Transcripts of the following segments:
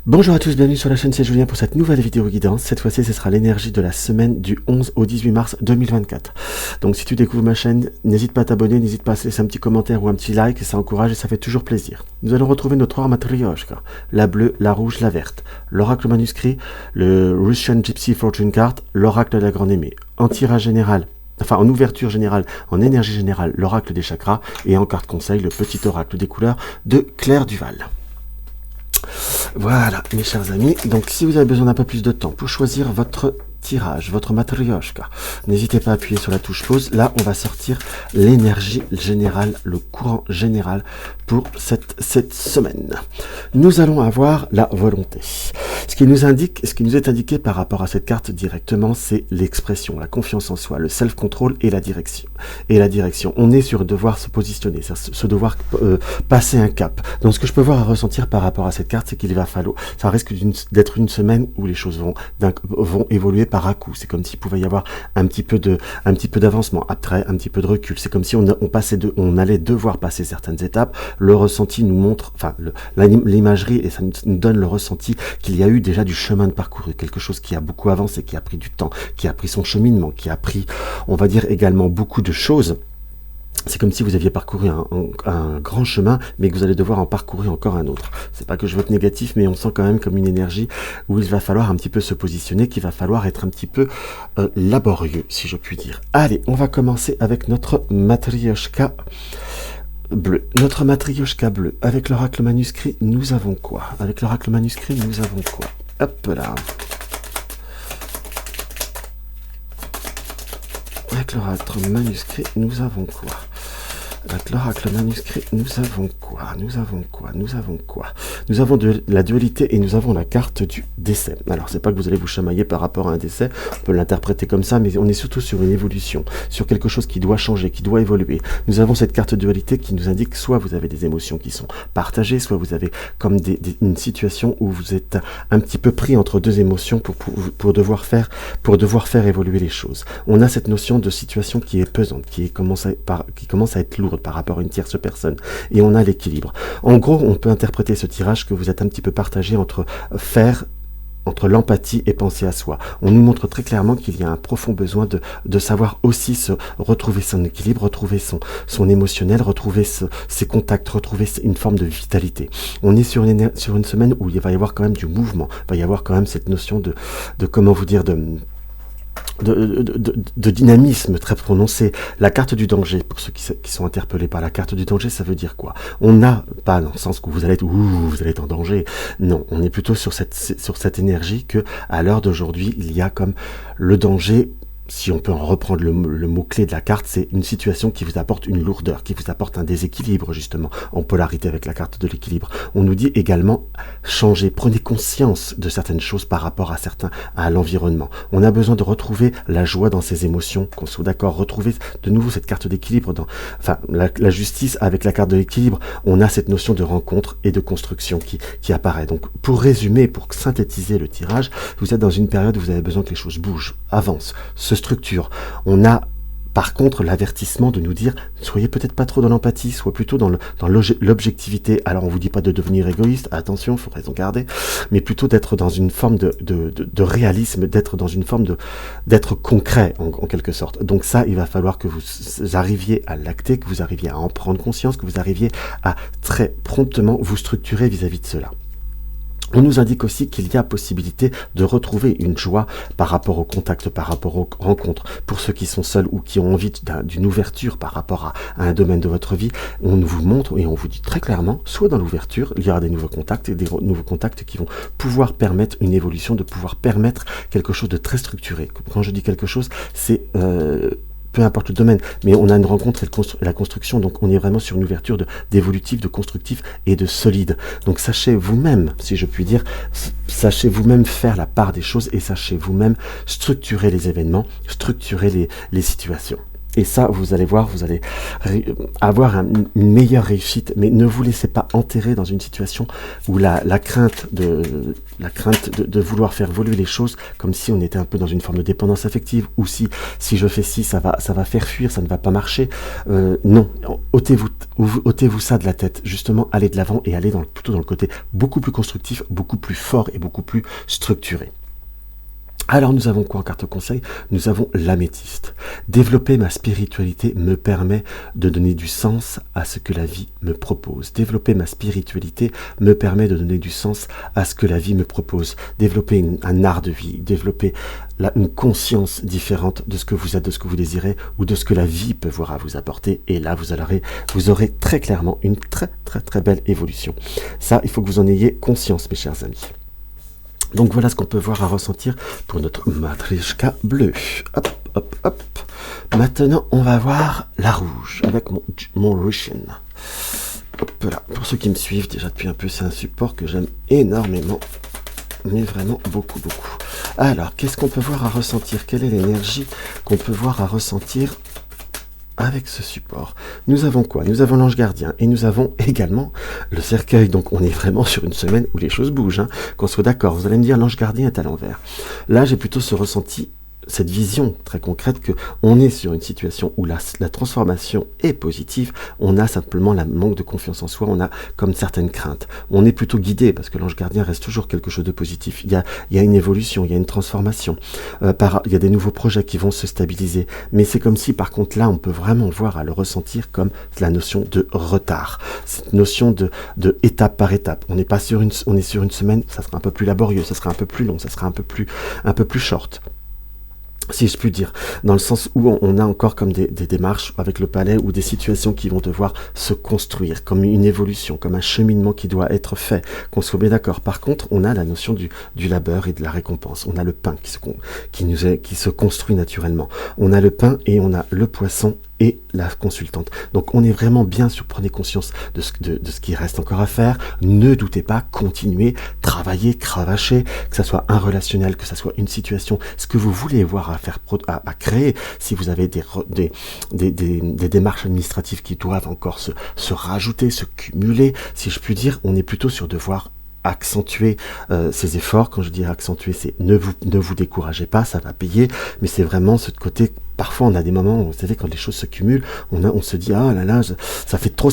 Bonjour à tous, bienvenue sur la chaîne, c'est Julien pour cette nouvelle vidéo guidance. Cette fois-ci, ce sera l'énergie de la semaine du 11 au 18 mars 2024. Donc si tu découvres ma chaîne, n'hésite pas à t'abonner, n'hésite pas à laisser un petit commentaire ou un petit like, ça encourage et ça fait toujours plaisir. Nous allons retrouver nos trois matryoshkas, la bleue, la rouge, la verte, l'oracle manuscrit, le Russian Gypsy Fortune Card, l'oracle de la grande aimée. En tirage général, enfin en ouverture générale, en énergie générale, l'oracle des chakras, et en carte conseil, le petit oracle des couleurs de Claire Duval. Voilà, mes chers amis. Donc, si vous avez besoin d'un peu plus de temps pour choisir votre tirage, votre matryoshka, n'hésitez pas à appuyer sur la touche pause. Là, on va sortir l'énergie générale, le courant général pour cette semaine. Nous allons avoir la volonté. Ce qui nous est indiqué par rapport à cette carte directement, c'est l'expression, la confiance en soi, le self-control et la direction. On est sur devoir se positionner, ce devoir passer un cap. Donc, ce que je peux voir à ressentir par rapport à cette carte, c'est qu'il va falloir, ça risque d'être une semaine où les choses vont évoluer par à-coup. C'est comme s'il pouvait y avoir un petit peu d'avancement, après un petit peu de recul. C'est comme si on allait devoir passer certaines étapes. Le ressenti nous montre, enfin l'imagerie, et ça nous donne le ressenti qu'il y a eu déjà du chemin de parcouru, quelque chose qui a beaucoup avancé, qui a pris du temps, qui a pris son cheminement, qui a pris, on va dire également beaucoup de choses. C'est comme si vous aviez parcouru un grand chemin, mais que vous allez devoir en parcourir encore un autre. C'est pas que je veux être négatif, mais on sent quand même comme une énergie où il va falloir un petit peu se positionner, qu'il va falloir être un petit peu laborieux, si je puis dire. Allez, on va commencer avec notre matryoshka bleu. Notre matryoshka bleu. Avec l'oracle manuscrit, nous avons quoi? Avec l'oracle manuscrit, nous avons quoi? Hop là. Avec l'oracle manuscrit, nous avons quoi? Avec l'oracle manuscrit, nous avons quoi? Nous avons de la dualité et nous avons la carte du décès. Alors, c'est pas que vous allez vous chamailler par rapport à un décès, on peut l'interpréter comme ça, mais on est surtout sur une évolution, sur quelque chose qui doit changer, qui doit évoluer. Nous avons cette carte dualité qui nous indique soit vous avez des émotions qui sont partagées, soit vous avez comme une situation où vous êtes un petit peu pris entre deux émotions pour devoir faire évoluer les choses. On a cette notion de situation qui est pesante, qui commence à être lourde par rapport à une tierce personne, et on a l'équilibre. En gros, on peut interpréter ce tirage que vous êtes un petit peu partagé entre l'empathie et penser à soi. On nous montre très clairement qu'il y a un profond besoin de savoir aussi retrouver son équilibre, retrouver son émotionnel, retrouver ses contacts, retrouver une forme de vitalité. On est sur une semaine où il va y avoir quand même du mouvement, il va y avoir quand même cette notion de comment vous dire, de dynamisme très prononcé. La carte du danger, pour ceux qui sont interpellés par la carte du danger, ça veut dire quoi? On n'a pas dans le sens que vous allez être en danger. Non, on est plutôt sur cette énergie que, à l'heure d'aujourd'hui, il y a comme le danger. Si on peut en reprendre le mot-clé de la carte, c'est une situation qui vous apporte une lourdeur, qui vous apporte un déséquilibre, justement, en polarité avec la carte de l'équilibre. On nous dit également, changez, prenez conscience de certaines choses par rapport à l'environnement. On a besoin de retrouver la joie dans ses émotions, qu'on soit d'accord, retrouver de nouveau cette carte d'équilibre, la justice avec la carte de l'équilibre. On a cette notion de rencontre et de construction qui apparaît. Donc, pour résumer, pour synthétiser le tirage, vous êtes dans une période où vous avez besoin que les choses bougent, avancent, se structure. On a par contre l'avertissement de nous dire soyez peut-être pas trop dans l'empathie, soit plutôt dans l'objectivité. Alors on vous dit pas de devenir égoïste, attention, il faut raison garder, mais plutôt d'être dans une forme de réalisme, d'être dans une forme d'être concret en quelque sorte. Donc ça, il va falloir que vous arriviez à l'acter, que vous arriviez à en prendre conscience, que vous arriviez à très promptement vous structurer vis-à-vis de cela. On nous indique aussi qu'il y a possibilité de retrouver une joie par rapport au contact, par rapport aux rencontres. Pour ceux qui sont seuls ou qui ont envie d'une ouverture par rapport à un domaine de votre vie, on vous montre et on vous dit très clairement, soit dans l'ouverture, il y aura des nouveaux contacts et des nouveaux contacts qui vont pouvoir permettre une évolution, de pouvoir permettre quelque chose de très structuré. Quand je dis quelque chose, c'est peu importe le domaine, mais on a une rencontre et la construction, donc on est vraiment sur une ouverture d'évolutif, de constructif et de solide. Donc sachez vous-même, si je puis dire, sachez vous-même faire la part des choses et sachez vous-même structurer les événements, structurer les situations. Et ça, vous allez voir, vous allez avoir une meilleure réussite, mais ne vous laissez pas enterrer dans une situation où la crainte de vouloir faire évoluer les choses, comme si on était un peu dans une forme de dépendance affective, ou si je fais ci, ça va faire fuir, ça ne va pas marcher. Non, ôtez-vous ça de la tête. Justement, allez de l'avant et allez plutôt dans le côté beaucoup plus constructif, beaucoup plus fort et beaucoup plus structuré. Alors nous avons quoi en carte conseil? Nous avons l'améthyste. Développer ma spiritualité me permet de donner du sens à ce que la vie me propose. Développer ma spiritualité me permet de donner du sens à ce que la vie me propose. Développer un art de vie, développer une conscience différente de ce que vous êtes, de ce que vous désirez ou de ce que la vie peut voir à vous apporter. Et là, vous aurez très clairement une très très très belle évolution. Ça, il faut que vous en ayez conscience, mes chers amis. Donc voilà ce qu'on peut voir à ressentir pour notre matrioshka bleue. Hop, hop, hop. Maintenant, on va voir la rouge avec mon Rushin. Hop là. Pour ceux qui me suivent déjà depuis un peu, c'est un support que j'aime énormément. Mais vraiment beaucoup, beaucoup. Alors, qu'est-ce qu'on peut voir à ressentir? Quelle est l'énergie qu'on peut voir à ressentir avec ce support? Nous avons quoi? Nous avons l'ange gardien et nous avons également le cercueil. Donc on est vraiment sur une semaine où les choses bougent, hein. Qu'on soit d'accord. Vous allez me dire l'ange gardien est à l'envers. Là j'ai plutôt ce ressenti, cette vision très concrète que on est sur une situation où la transformation est positive, on a simplement le manque de confiance en soi, on a comme certaines craintes. On est plutôt guidé parce que l'ange gardien reste toujours quelque chose de positif. Il y a une évolution, il y a une transformation, il y a des nouveaux projets qui vont se stabiliser. Mais c'est comme si par contre là on peut vraiment voir à le ressentir comme la notion de retard, cette notion de étape par étape. On est sur une semaine, ça sera un peu plus laborieux, ça sera un peu plus long, ça sera un peu plus short, si je puis dire, dans le sens où on a encore comme des démarches avec le palais ou des situations qui vont devoir se construire, comme une évolution, comme un cheminement qui doit être fait, qu'on soit bien d'accord. Par contre, on a la notion du labeur et de la récompense. On a le pain qui se construit naturellement. On a le pain et on a le poisson et la consultante. Donc on est vraiment bien sûr, prenez conscience de ce qui reste encore à faire. Ne doutez pas, continuez, travaillez, cravachez, que ça soit un relationnel, que ça soit une situation, ce que vous voulez voir à créer. Si vous avez des démarches administratives qui doivent encore se rajouter, se cumuler, si je puis dire, on est plutôt sur devoir accentuer ces efforts. Quand je dis accentuer, c'est ne vous découragez pas, ça va payer, mais c'est vraiment ce côté. Parfois on a des moments où, vous savez, quand les choses se cumulent, on se dit ah là là, ça fait trop,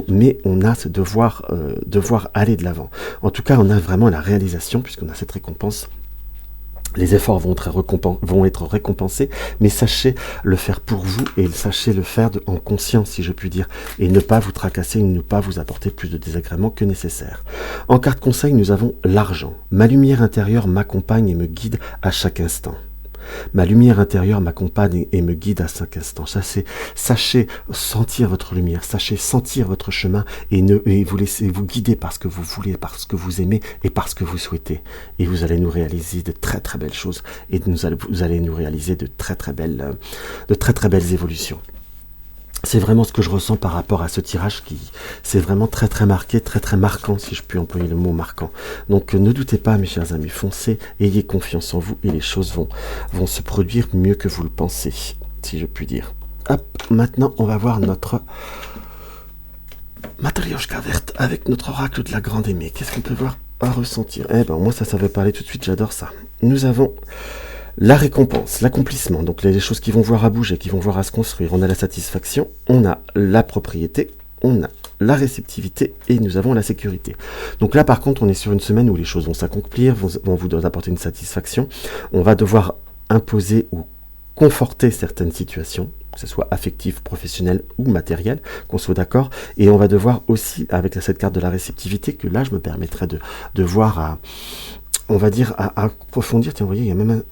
mais on a ce devoir aller de l'avant. En tout cas, on a vraiment la réalisation, puisqu'on a cette récompense. Les efforts vont être récompensés, mais sachez le faire pour vous et sachez le faire en conscience, si je puis dire, et ne pas vous tracasser, ne pas vous apporter plus de désagréments que nécessaire. En carte conseil, nous avons l'argent. Ma lumière intérieure m'accompagne et me guide à chaque instant. Ma lumière intérieure m'accompagne et me guide à chaque instant. Sachez sentir votre lumière, sachez sentir votre chemin et vous laissez vous guider par ce que vous voulez, par ce que vous aimez et par ce que vous souhaitez. Et vous allez nous réaliser de très très belles choses et vous allez nous réaliser de très très belles évolutions. C'est vraiment ce que je ressens par rapport à ce tirage c'est vraiment très très marqué, très très marquant, si je puis employer le mot marquant. Donc ne doutez pas, mes chers amis, foncez, ayez confiance en vous et les choses vont se produire mieux que vous le pensez, si je puis dire. Hop, maintenant on va voir notre matrioshka verte avec notre oracle de la grande aimée. Qu'est-ce qu'on peut voir à ressentir? Eh ben moi ça veut parler tout de suite, j'adore ça. Nous avons la récompense, l'accomplissement, donc les choses qui vont voir à bouger, qui vont voir à se construire. On a la satisfaction, on a la propriété, on a la réceptivité et nous avons la sécurité. Donc là par contre on est sur une semaine où les choses vont s'accomplir, vont vous apporter une satisfaction. On va devoir imposer ou conforter certaines situations, que ce soit affective, professionnelle ou matérielle, qu'on soit d'accord. Et on va devoir aussi, avec cette carte de la réceptivité, que là je me permettrai de voir on va dire à approfondir. Tiens, vous voyez, il y a même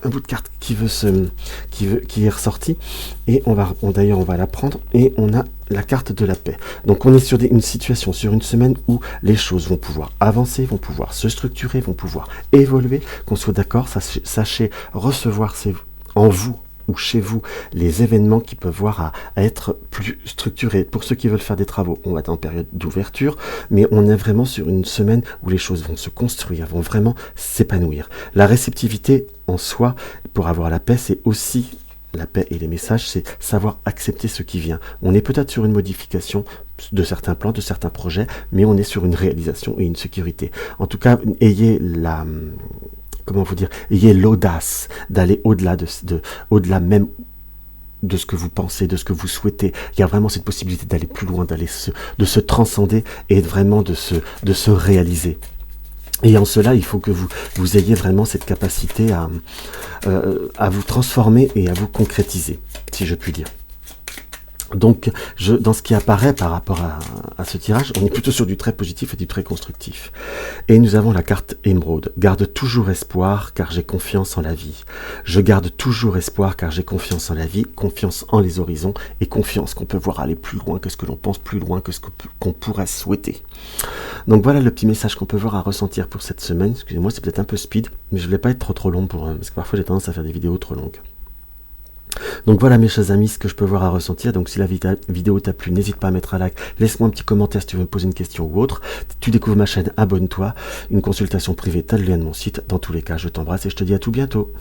un bout de carte qui est ressorti, et d'ailleurs on va la prendre, et on a la carte de la paix. Donc on est sur une situation, sur une semaine où les choses vont pouvoir avancer, vont pouvoir se structurer, vont pouvoir évoluer, qu'on soit d'accord. Sachez recevoir en vous ou chez vous les événements qui peuvent voir à être plus structurés. Pour ceux qui veulent faire des travaux, on va être en période d'ouverture, mais on est vraiment sur une semaine où les choses vont se construire, vont vraiment s'épanouir. La réceptivité en soi, pour avoir la paix, c'est aussi la paix et les messages, c'est savoir accepter ce qui vient. On est peut-être sur une modification de certains plans, de certains projets, mais on est sur une réalisation et une sécurité. En tout cas, ayez la... Comment vous dire? Ayez l'audace d'aller au-delà au-delà même de ce que vous pensez, de ce que vous souhaitez. Il y a vraiment cette possibilité d'aller plus loin, de se transcender et vraiment de se réaliser. Et en cela, il faut que vous ayez vraiment cette capacité à vous transformer et à vous concrétiser, si je puis dire. Donc, dans ce qui apparaît par rapport à ce tirage, on est plutôt sur du très positif et du très constructif. Et nous avons la carte Émeraude. Garde toujours espoir, car j'ai confiance en la vie. Je garde toujours espoir, car j'ai confiance en la vie, confiance en les horizons, et confiance qu'on peut voir aller plus loin que ce que l'on pense, plus loin que ce qu'on pourrait souhaiter. Donc voilà le petit message qu'on peut voir à ressentir pour cette semaine. Excusez-moi, c'est peut-être un peu speed, mais je ne voulais pas être trop long parce que parfois j'ai tendance à faire des vidéos trop longues. Donc voilà mes chers amis, ce que je peux voir à ressentir. Donc si la vidéo t'a plu, n'hésite pas à mettre un like, laisse-moi un petit commentaire si tu veux me poser une question ou autre. Si tu découvres ma chaîne, abonne-toi. Une consultation privée, t'as le lien de mon site. Dans tous les cas, je t'embrasse et je te dis à tout bientôt.